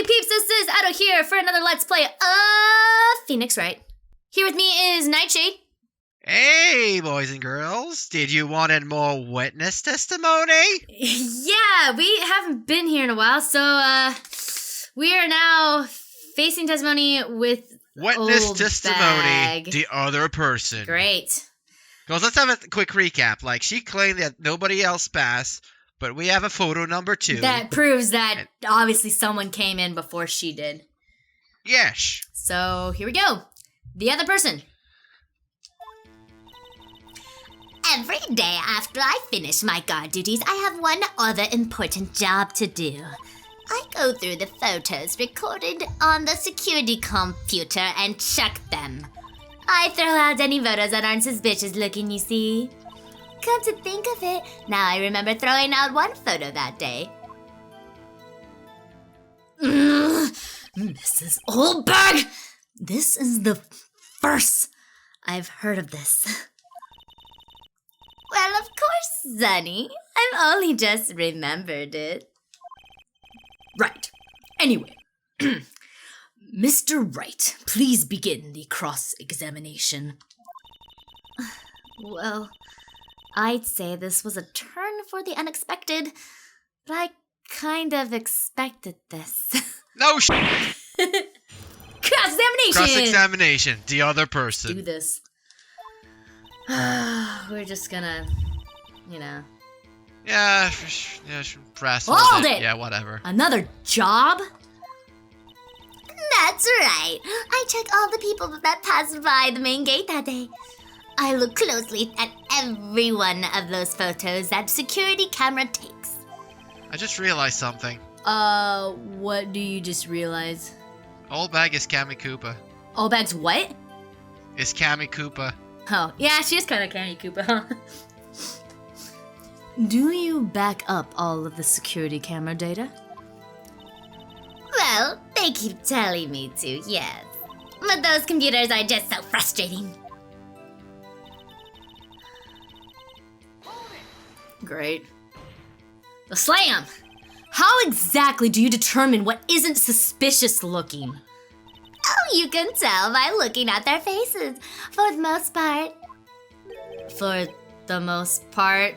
peeps, this is Edo here for another Let's Play of Phoenix Wright. Here with me is Nightshade. Hey, boys and girls. Did you want more witness testimony? Yeah, we haven't been here in a while, so we are now facing testimony with Witness Oldbag. testimony, the other person. Great. Because let's have a quick recap. Like, she claimed that nobody else passed, but we have a photo number 2. That proves that obviously someone came in before she did. Yes. So here we go. The other person. Every day after I finish my guard duties, I have one other important job to do. I go through the photos recorded on the security computer and check them. I throw out any photos that aren't suspicious looking, you see. Come to think of it, now I remember throwing out one photo that day. Mrs. Oldbag! This is the first I've heard of this. Well, of course, Sonny. I've only just remembered it. Right. Anyway. Mr. Wright, please begin the cross-examination. Well, I'd say this was a turn for the unexpected, but I kind of expected this. No Cross-examination! Cross-examination, the other person. Do this. We're just gonna, you know. Yeah, press. Hold it! Yeah, whatever. Another job? That's right. I check all the people that passed by the main gate that day. I look closely at every one of those photos that security camera takes. I just realized something. What do you just realize? Oldbag is Cammy Koopa. Oldbag's what? Is Cammy Koopa. Oh, yeah, she is kind of Cammy Koopa, huh? Do you back up all of the security camera data? Well, they keep telling me to, yes. But those computers are just so frustrating. Great. The slam! How exactly do you determine what isn't suspicious looking? Oh, you can tell by looking at their faces, for the most part. For the most part?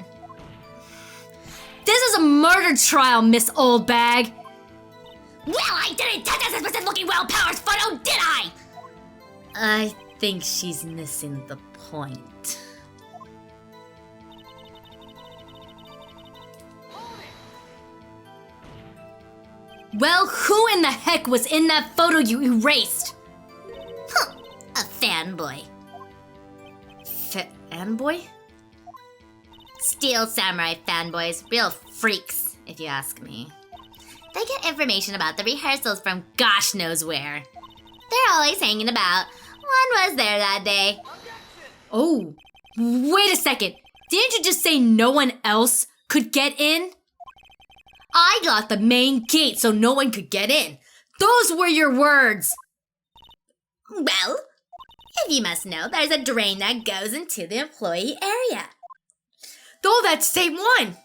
This is a murder trial, Miss Oldbag! Well, I didn't tell this person looking well-powered photo, did I? I think she's missing the point. Well, who in the heck was in that photo you erased? Huh, a fanboy. Fanboy? Steel samurai fanboys, real freaks, if you ask me. They get information about the rehearsals from gosh knows where. They're always hanging about. One was there that day. Oh, wait a second. Didn't you just say no one else could get in? I got the main gate so no one could get in. Those were your words. Well, if you must know, there's a drain that goes into the employee area. Oh, that same one.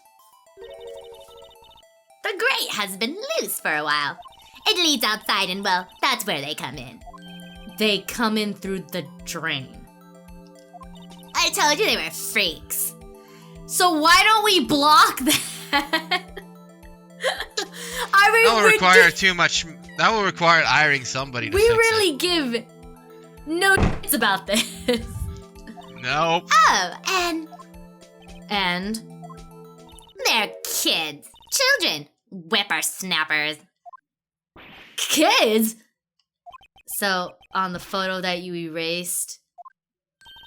The grate has been loose for a while. It leads outside and, well, that's where they come in. They come in through the drain. I told you they were freaks. So why don't we block that? I mean, That will require too much. That will require hiring somebody to we fix really it. give no about this. Nope. Oh, And they're kids. Children. Whippersnappers. kids. So on the photo that you erased,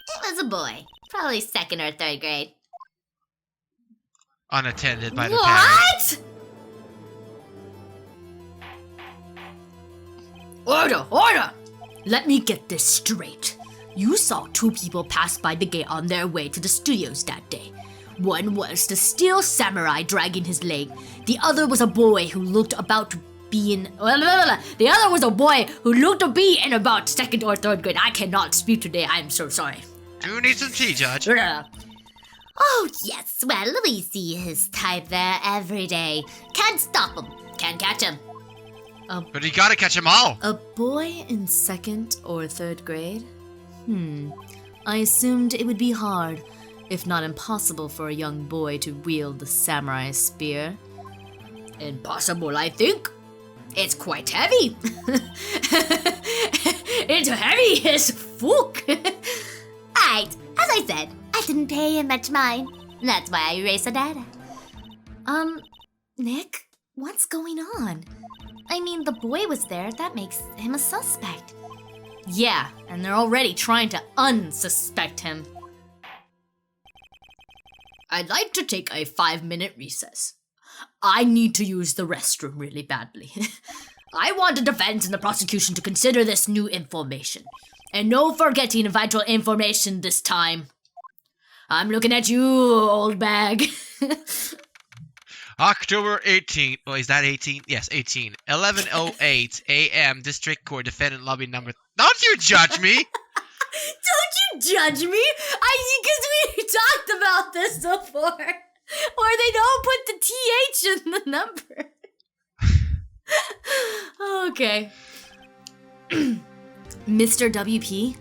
It was a boy. Probably 2nd or 3rd grade. Unattended by the parents. What? Order! Let me get this straight. You saw 2 people pass by the gate on their way to the studios that day. One was the steel samurai dragging his leg. The other was a boy who looked about to be in... The other was a boy who looked to be in about 2nd or 3rd grade. I cannot speak today. I am so sorry. Do you need some tea, Judge? Oh, yes. Well, we see his type there every day. Can't stop him. Can't catch him. But you gotta catch them all. A boy in 2nd or 3rd grade? I assumed it would be hard, if not impossible, for a young boy to wield the samurai spear. Impossible, I think. It's quite heavy. It's heavy as FOOK. Alright, as I said, I didn't pay him much mind. That's why I erased the data. Nick, what's going on? I mean, the boy was there. That makes him a suspect. Yeah, and they're already trying to unsuspect him. I'd like to take a 5-minute recess. I need to use the restroom really badly. I want the defense and the prosecution to consider this new information. And no forgetting vital information this time. I'm looking at you, Oldbag. October 18th. Oh, is that 18? Yes, 18. 11:08 a.m. District Court Defendant Lobby number. Don't you judge me! Don't you judge me? Because we talked about this before. Or they don't put the TH in the number. Okay. Mr. WP?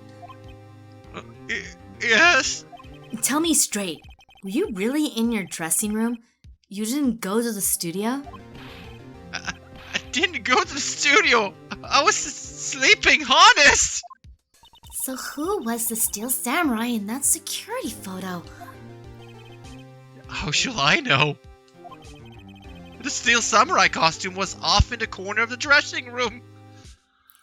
Yes? Tell me straight. Were you really in your dressing room? You didn't go to the studio? I didn't go to the studio. I was sleeping, honest. So who was the Steel Samurai in that security photo? How shall I know? The Steel Samurai costume was off in the corner of the dressing room.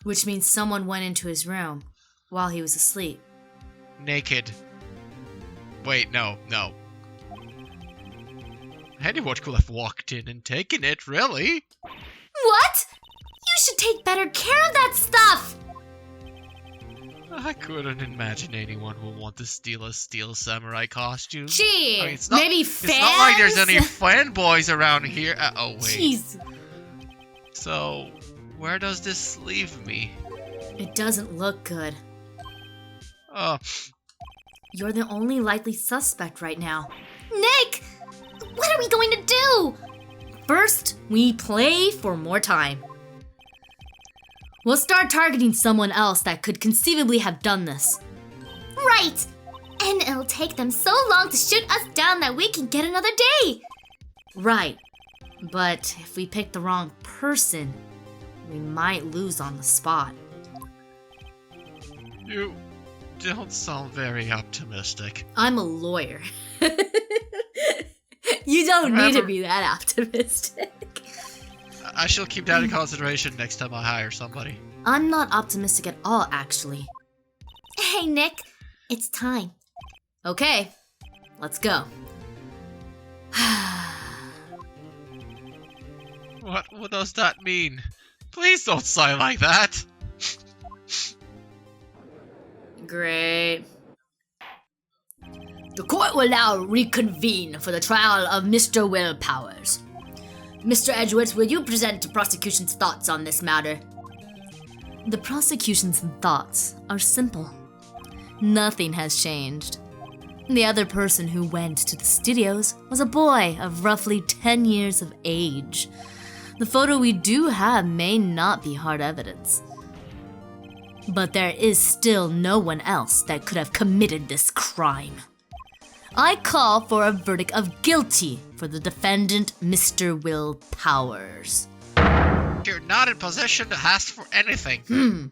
Which means someone went into his room while he was asleep. Naked. Wait, no. Anyone could have walked in and taken it, really? What? You should take better care of that stuff! I couldn't imagine anyone would want to steal a Steel Samurai costume. Gee, I mean, it's not, maybe fans? It's not like there's any fanboys around here. Oh, wait. Jeez. So, where does this leave me? It doesn't look good. Oh. You're the only likely suspect right now. Nick! What are we going to do? First, we play for more time. We'll start targeting someone else that could conceivably have done this. Right! And it'll take them so long to shoot us down that we can get another day. Right. But if we pick the wrong person, we might lose on the spot. You don't sound very optimistic. I'm a lawyer. You don't need to be that optimistic. I shall keep that in consideration next time I hire somebody. I'm not optimistic at all, actually. Hey, Nick. It's time. Okay, let's go. What does that mean? Please don't sigh like that. Great. The court will now reconvene for the trial of Mr. Will Powers. Mr. Edgeworth, will you present the prosecution's thoughts on this matter? The prosecution's thoughts are simple. Nothing has changed. The other person who went to the studios was a boy of roughly 10 years of age. The photo we do have may not be hard evidence. But there is still no one else that could have committed this crime. I call for a verdict of guilty for the defendant, Mr. Will Powers. You're not in possession to ask for anything.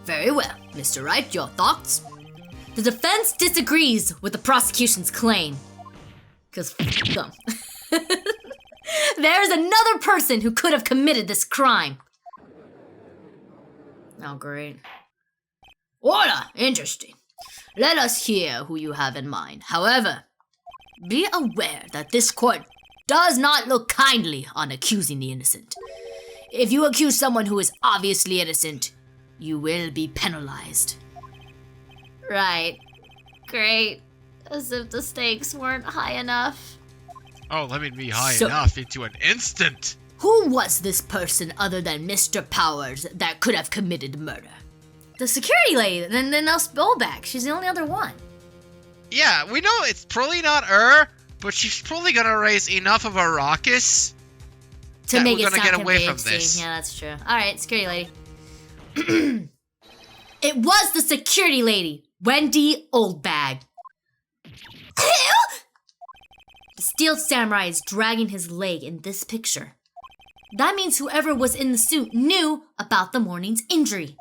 Very well. Mr. Wright, your thoughts? The defense disagrees with the prosecution's claim. Because f*** them. There's another person who could have committed this crime. Oh, great. Order! Interesting. Let us hear who you have in mind. However, be aware that this court does not look kindly on accusing the innocent. If you accuse someone who is obviously innocent, you will be penalized. Right. Great. As if the stakes weren't high enough. Oh, let me be high enough into an instant. Who was this person other than Mr. Powers that could have committed murder? The security lady, and then Oldbag. She's the only other one. Yeah, we know it's probably not her, but she's probably gonna raise enough of a ruckus To make we're it gonna sound get away from convincing. this. Yeah, that's true. All right, security lady. It was the security lady, Wendy Oldbag. The steel samurai is dragging his leg in this picture. That means whoever was in the suit knew about the morning's injury.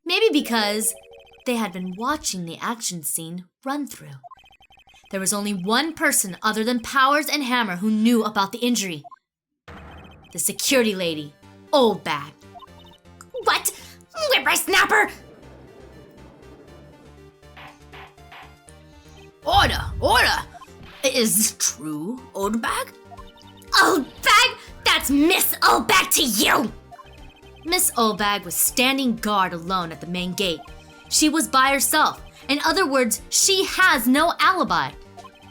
Maybe because they had been watching the action scene run through. There was only one person other than Powers and Hammer who knew about the injury. The security lady, Oldbag. What? Whippersnapper! Order! Order! Is this true, Oldbag? Oldbag? That's Miss Oldbag to you! Miss Oldbag was standing guard alone at the main gate. She was by herself. In other words, she has no alibi.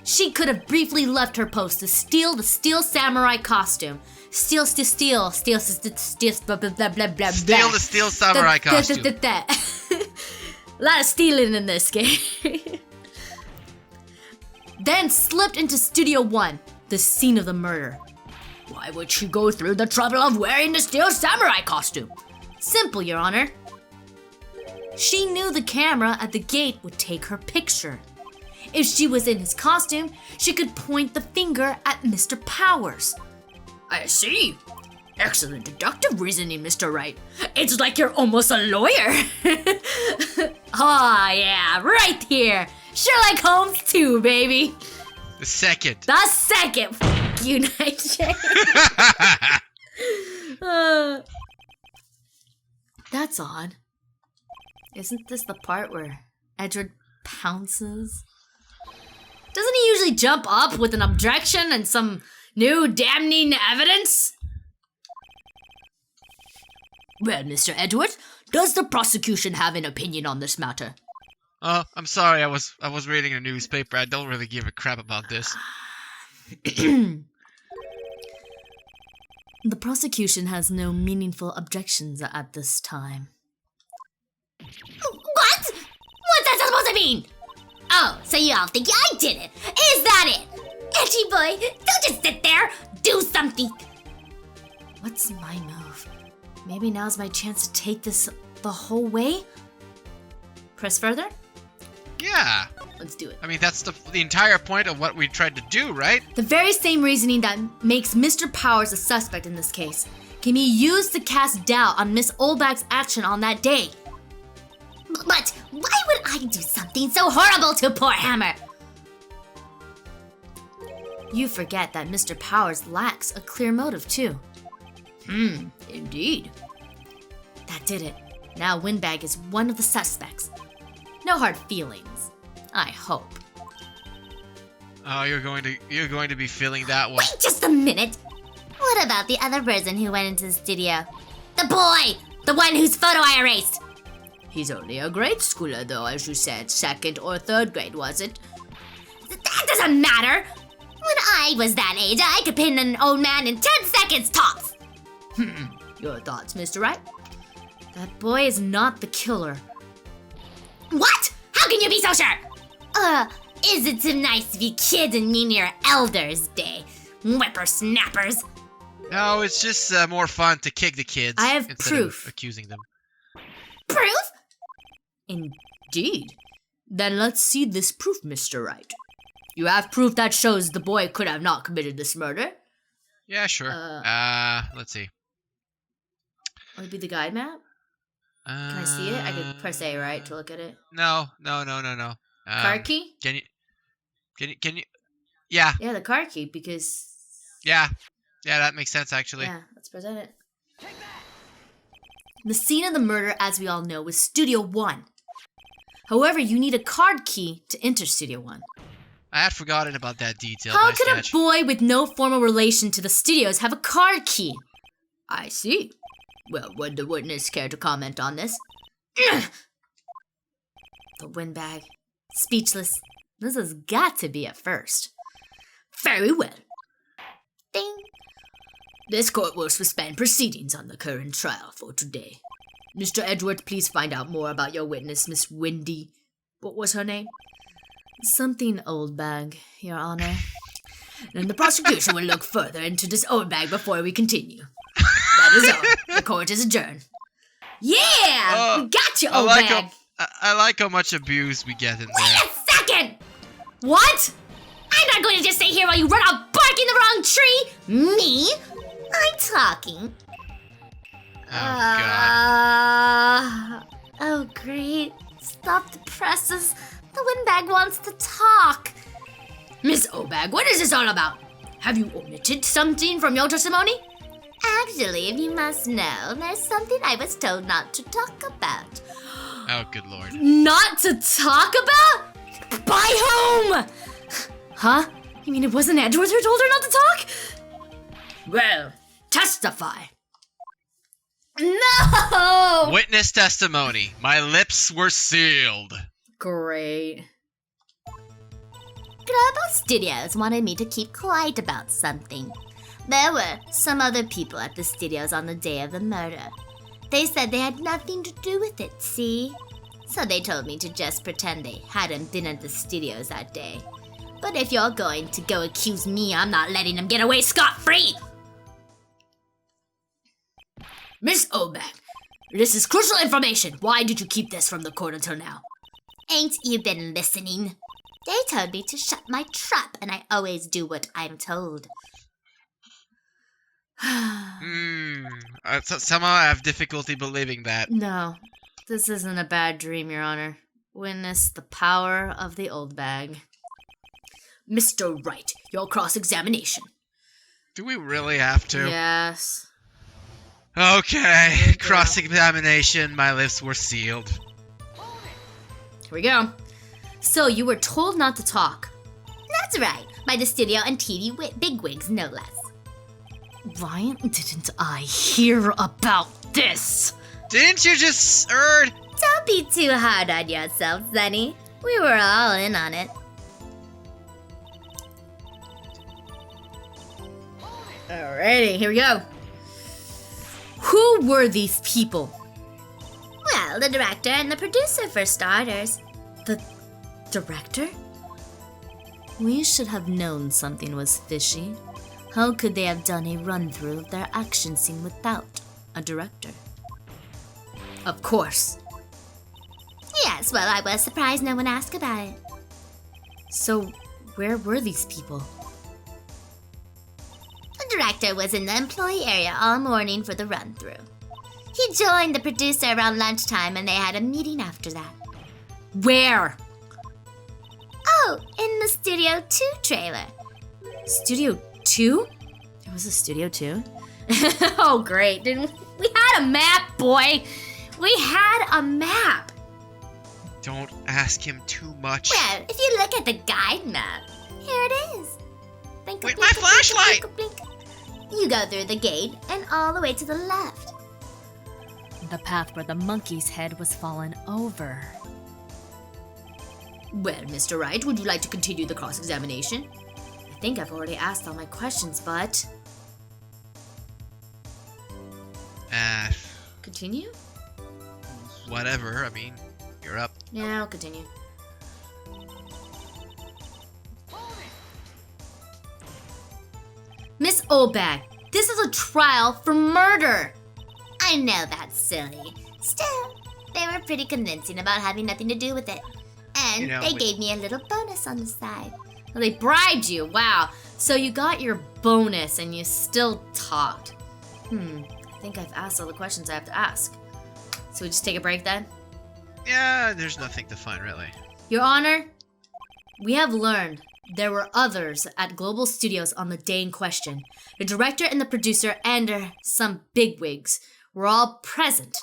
She could have briefly left her post to steal the steel samurai costume. Steal, blah, blah, blah, blah, blah. Steal the steel samurai costume. A lot of stealing in this game. Then slipped into Studio 1, the scene of the murder. Why would she go through the trouble of wearing the steel samurai costume? Simple, Your Honor. She knew the camera at the gate would take her picture. If she was in his costume, she could point the finger at Mr. Powers. I see. Excellent deductive reasoning, Mr. Wright. It's like you're almost a lawyer. Oh, yeah, right here. Sherlock Holmes 2, baby. The second. The second. You, Nightshade. That's odd. Isn't this the part where Edward pounces? Doesn't he usually jump up with an objection and some new damning evidence? Well, Mr. Edward, does the prosecution have an opinion on this matter? Oh, I'm sorry. I was reading a newspaper. I don't really give a crap about this. The prosecution has no meaningful objections at this time. What? What's that supposed to mean? Oh, so you all think I did it? Is that it? Edgy boy, don't just sit there. Do something. What's my move? Maybe now's my chance to take this the whole way? Press further? Yeah. Let's do it. I mean, that's the entire point of what we tried to do, right? The very same reasoning that makes Mr. Powers a suspect in this case can be used to cast doubt on Miss Oldbag's action on that day. But why would I do something so horrible to poor Hammer? You forget that Mr. Powers lacks a clear motive too. Indeed. That did it. Now Windbag is one of the suspects. No hard feelings. I hope. Oh, you're going to be feeling that one. Wait just a minute. What about the other person who went into the studio? The boy! The one whose photo I erased! He's only a grade schooler though, as you said. 2nd or 3rd grade, was it? That doesn't matter! When I was that age, I could pin an old man in 10 seconds tops! Your thoughts, Mr. Wright? That boy is not the killer. What? How can you be so sure? Is it too nice to be kids and mean your elders' day? Whippersnappers! No, it's just more fun to kick the kids. I have instead proof. of accusing them. Proof? Indeed. Then let's see this proof, Mr. Wright. You have proof that shows the boy could have not committed this murder? Yeah, sure. Let's see. Would it be the guide map? Can I see it? I could press A, right, to look at it? No. Card key? Can you? Yeah. Yeah, the card key, because... Yeah, that makes sense, actually. Yeah, let's present it. The scene of the murder, as we all know, was Studio 1. However, you need a card key to enter Studio 1. I had forgotten about that detail. How Nice could catch. a boy with no formal relation to the studios have a card key? I see. Well, would the witness care to comment on this? The windbag. Speechless. This has got to be a first. Very well. Ding. This court will suspend proceedings on the current trial for today. Mr. Edward, please find out more about your witness, Miss Wendy. What was her name? Something Oldbag, Your Honor. And the prosecution will look further into this Oldbag before we continue. That is all. The court is adjourned. Yeah! We got you, Oldbag! I like how much abuse we get in there. Wait a second! What? I'm not going to just stay here while you run out barking the wrong tree! Me? I'm talking. Oh, God. Oh, great. Stop the presses. The windbag wants to talk. Miss Oldbag, what is this all about? Have you omitted something from your testimony? Actually, if you must know, there's something I was told not to talk about. Oh, good Lord. Not to talk about? By whom? Huh? You mean it wasn't Edward who told her not to talk? Well, testify. No! Witness testimony. My lips were sealed. Great. Global Studios wanted me to keep quiet about something. There were some other people at the studios on the day of the murder. They said they had nothing to do with it, see? So they told me to just pretend they hadn't been at the studios that day. But if you're going to go accuse me, I'm not letting them get away scot-free! Miss Oldbag, this is crucial information. Why did you keep this from the court until now? Ain't you been listening? They told me to shut my trap, and I always do what I'm told. Somehow I have difficulty believing that. No, this isn't a bad dream, Your Honor. Witness the power of the Oldbag. Mr. Wright, your cross-examination. Do we really have to? Yes. Okay, cross-examination. My lips were sealed. Here we go. So you were told not to talk. That's right, by the studio and TV bigwigs, no less. Why didn't I hear about this? Didn't you just heard? Don't be too hard on yourself, Sonny. We were all in on it. Alrighty, here we go. Who were these people? Well, the director and the producer, for starters. The director? We should have known something was fishy. How could they have done a run-through of their action scene without a director? Of course. Yes, well, I was surprised no one asked about it. So, where were these people? The director was in the employee area all morning for the run-through. He joined the producer around lunchtime and they had a meeting after that. Where? Oh, in the Studio 2 trailer. Studio 2? There was a Studio 2? Oh, great. Didn't we had a map, boy. We had a map. Don't ask him too much. Well, if you look at the guide map, here it is. Blink, Wait, blink, my blink, flashlight! blink, blink, blink. You go through the gate and all the way to the left. The path where the monkey's head was fallen over. Well, Mr. Wright, would you like to continue the cross-examination? I think I've already asked all my questions, but... Continue? Whatever. I mean, you're up. Yeah, I'll continue. Miss Oldbag, this is a trial for murder! I know that's silly. Still, they were pretty convincing about having nothing to do with it. And they gave me a little bonus on the side. Well, they bribed you, wow. So you got your bonus and you still talked. I think I've asked all the questions I have to ask. So we just take a break then? Yeah, there's nothing to find, really. Your Honor, we have learned there were others at Global Studios on the day in question. The director and the producer and some bigwigs were all present.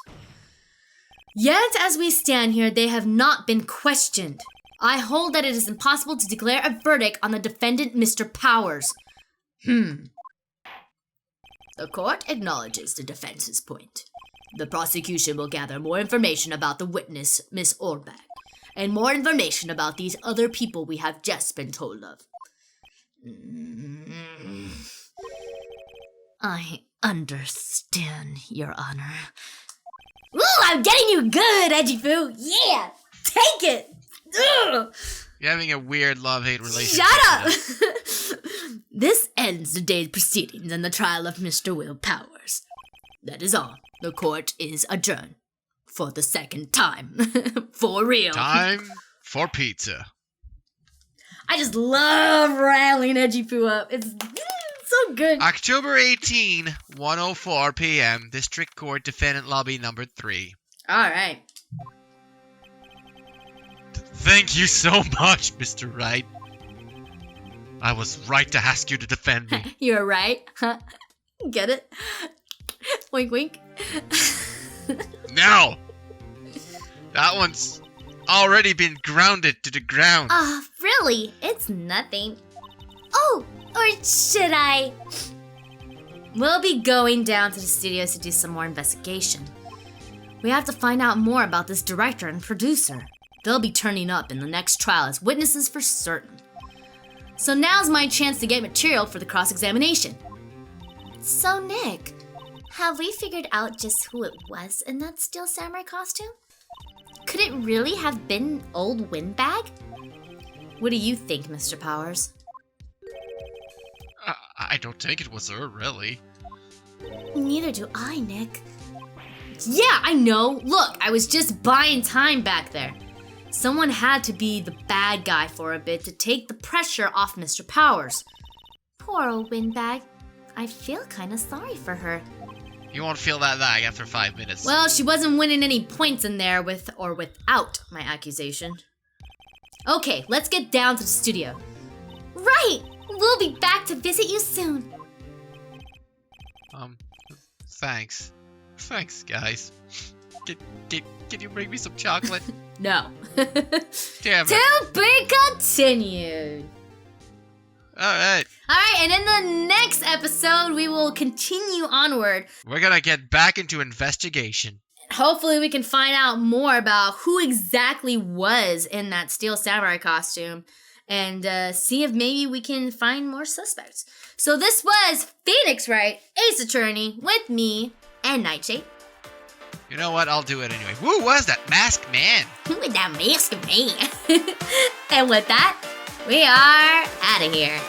Yet, as we stand here, they have not been questioned. I hold that it is impossible to declare a verdict on the defendant, Mr. Powers. The court acknowledges the defense's point. The prosecution will gather more information about the witness, Miss Oldbag, and more information about these other people we have just been told of. I understand, Your Honor. Ooh, I'm getting you good, Edgy Foo! Yeah! Take it! Ugh. You're having a weird love-hate relationship. Shut up! This ends the day's proceedings and the trial of Mr. Will Powers. That is all. The court is adjourned. For the second time. For real. Time for pizza. I just love riling Edgy Poo up. It's so good. October 18, 1:04 p.m. District Court Defendant Lobby number 3. Alright. Thank you so much, Mr. Wright. I was right to ask you to defend me. You're right. Huh? Get it? Wink, wink. No! That one's already been grounded to the ground. Really? It's nothing. Oh, or should I? We'll be going down to the studios to do some more investigation. We have to find out more about this director and producer. They'll be turning up in the next trial as witnesses for certain. So now's my chance to get material for the cross-examination. So, Nick, have we figured out just who it was in that steel samurai costume? Could it really have been old Windbag? What do you think, Mr. Powers? I don't think it was her, really. Neither do I, Nick. Yeah, I know. Look, I was just buying time back there. Someone had to be the bad guy for a bit to take the pressure off Mr. Powers. Poor old Windbag. I feel kinda sorry for her. You won't feel that lag after 5 minutes. Well, she wasn't winning any points in there with or without my accusation. Okay, let's get down to the studio. Right! We'll be back to visit you soon. Thanks. Thanks, guys. Can you bring me some chocolate? No. Damn it. To be continued. Alright. Alright, and in the next episode, we will continue onward. We're gonna get back into investigation. Hopefully we can find out more about who exactly was in that steel samurai costume and see if maybe we can find more suspects. So this was Phoenix Wright, Ace Attorney, with me and Nightshade. You know what? I'll do it anyway. Who was that masked man? Who would that mask me? And with that, we are out of here.